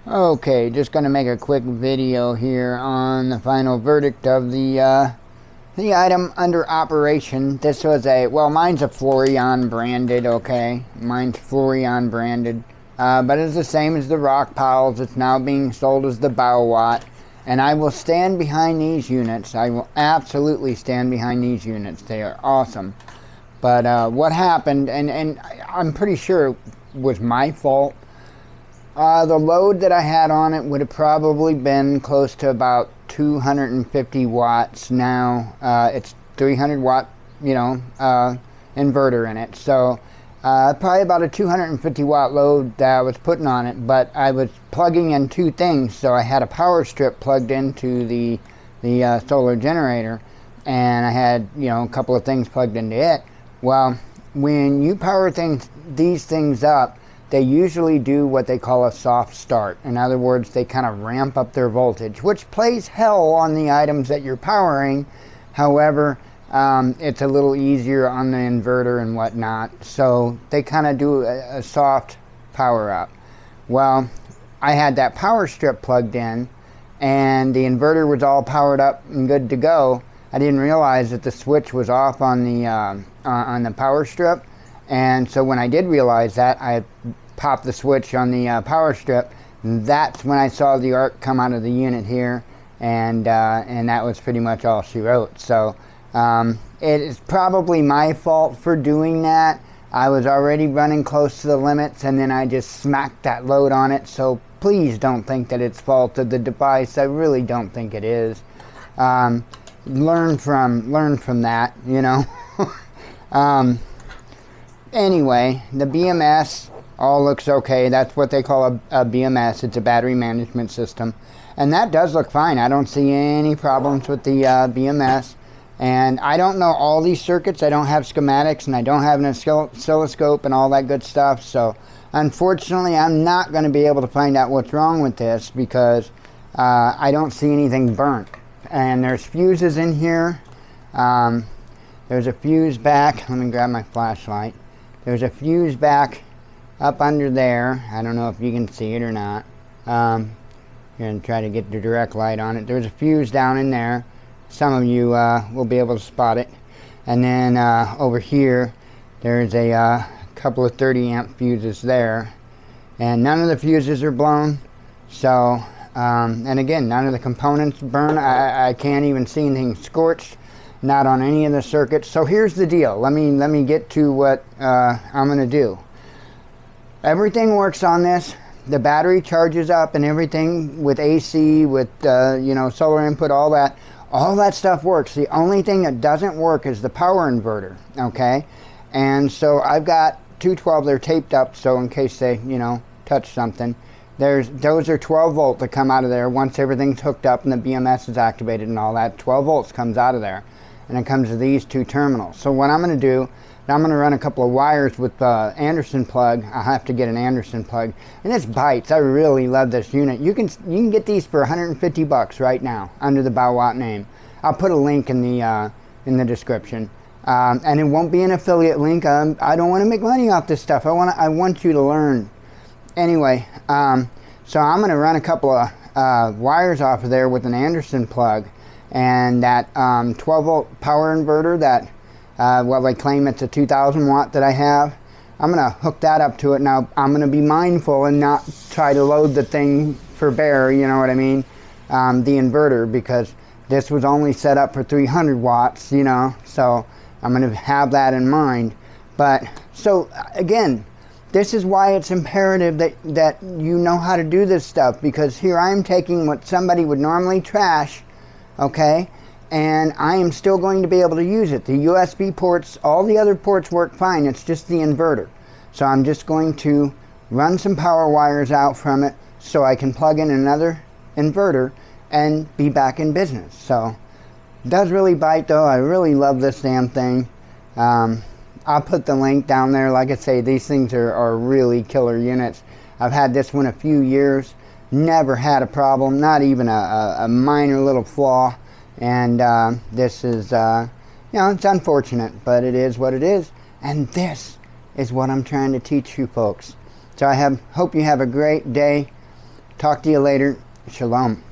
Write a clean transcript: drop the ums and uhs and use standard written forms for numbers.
Okay, just going to make a quick video here on the final verdict of the item under operation. This was well, mine's a Florian branded, okay? Mine's Florian branded. But it's the same as the Rock Pals. It's now being sold as the Bauwatt. And I will stand behind these units. I will absolutely stand behind these units. They are awesome. But what happened, and I'm pretty sure it was my fault. The load that I had on it would have probably been close to about 250 watts. Now it's 300 watt, inverter in it. So probably about a 250 watt load that I was putting on it. But I was plugging in two things. So I had a power strip plugged into the solar generator, and I had a couple of things plugged into it. Well, when you power these things up, they usually do what they call a soft start. In other words, they kind of ramp up their voltage, which plays hell on the items that you're powering. However, it's a little easier on the inverter and whatnot. So they kind of do a soft power up. Well, I had that power strip plugged in, and the inverter was all powered up and good to go. I didn't realize that the switch was off on the power strip. And so when I did realize that, I popped the switch on the power strip. That's when I saw the arc come out of the unit here, and that was pretty much all she wrote. So it is probably my fault for doing that. I was already running close to the limits, and then I just smacked that load on it. So please don't think that it's fault of the device. I really don't think it is. Learn from that, Anyway, the BMS all looks okay. That's what they call a BMS. It's a battery management system. And that does look fine. I don't see any problems with the BMS. And I don't know all these circuits. I don't have schematics, and I don't have an oscilloscope and all that good stuff. So unfortunately, I'm not going to be able to find out what's wrong with this because I don't see anything burnt. And there's fuses in here. There's a fuse back. Let me grab my flashlight. There's a fuse back up under there. I don't know if you can see it or not. I'm going to try to get the direct light on it. There's a fuse down in there. Some of you will be able to spot it. And then over here, there's a couple of 30 amp fuses there. And none of the fuses are blown. So, and again, none of the components burn. I can't even see anything scorched. Not on any of the circuits. So here's the deal. Let me get to what I'm going to do. Everything works on this. The battery charges up and everything with AC, with solar input, all that. All that stuff works. The only thing that doesn't work is the power inverter. Okay, and so I've got 212. They're taped up, so in case they touch something. Those are 12 volt that come out of there once everything's hooked up and the BMS is activated and all that. 12 volts comes out of there. And it comes to these two terminals. So what I'm going to do, I'm going to run a couple of wires with Anderson plug. I'll have to get an Anderson plug. And this bites. I really love this unit. You can get these for $150 right now under the Bauwatt name. I'll put a link in the description. And it won't be an affiliate link. I don't want to make money off this stuff. I want you to learn. Anyway, so I'm going to run a couple of wires off of there with an Anderson plug. And that 12 volt power inverter that, they claim it's a 2000 watt that I have, I'm going to hook that up to it. Now, I'm going to be mindful and not try to load the thing for bear, you know what I mean, the inverter, because this was only set up for 300 watts, so I'm going to have that in mind. But, so, again, this is why it's imperative that you know how to do this stuff, because here I'm taking what somebody would normally trash, okay, and I am still going to be able to use it. The USB ports, all the other ports work fine. It's just the inverter. So I'm just going to run some power wires out from it so I can plug in another inverter and be back in business. So it does really bite though. I really love this damn thing. I'll put the link down there. Like I say, these things are really killer units. I've had this one a few years. Never had a problem, not even a minor little flaw. And this is, it's unfortunate, but it is what it is. And this is what I'm trying to teach you folks. So hope you have a great day. Talk to you later. Shalom.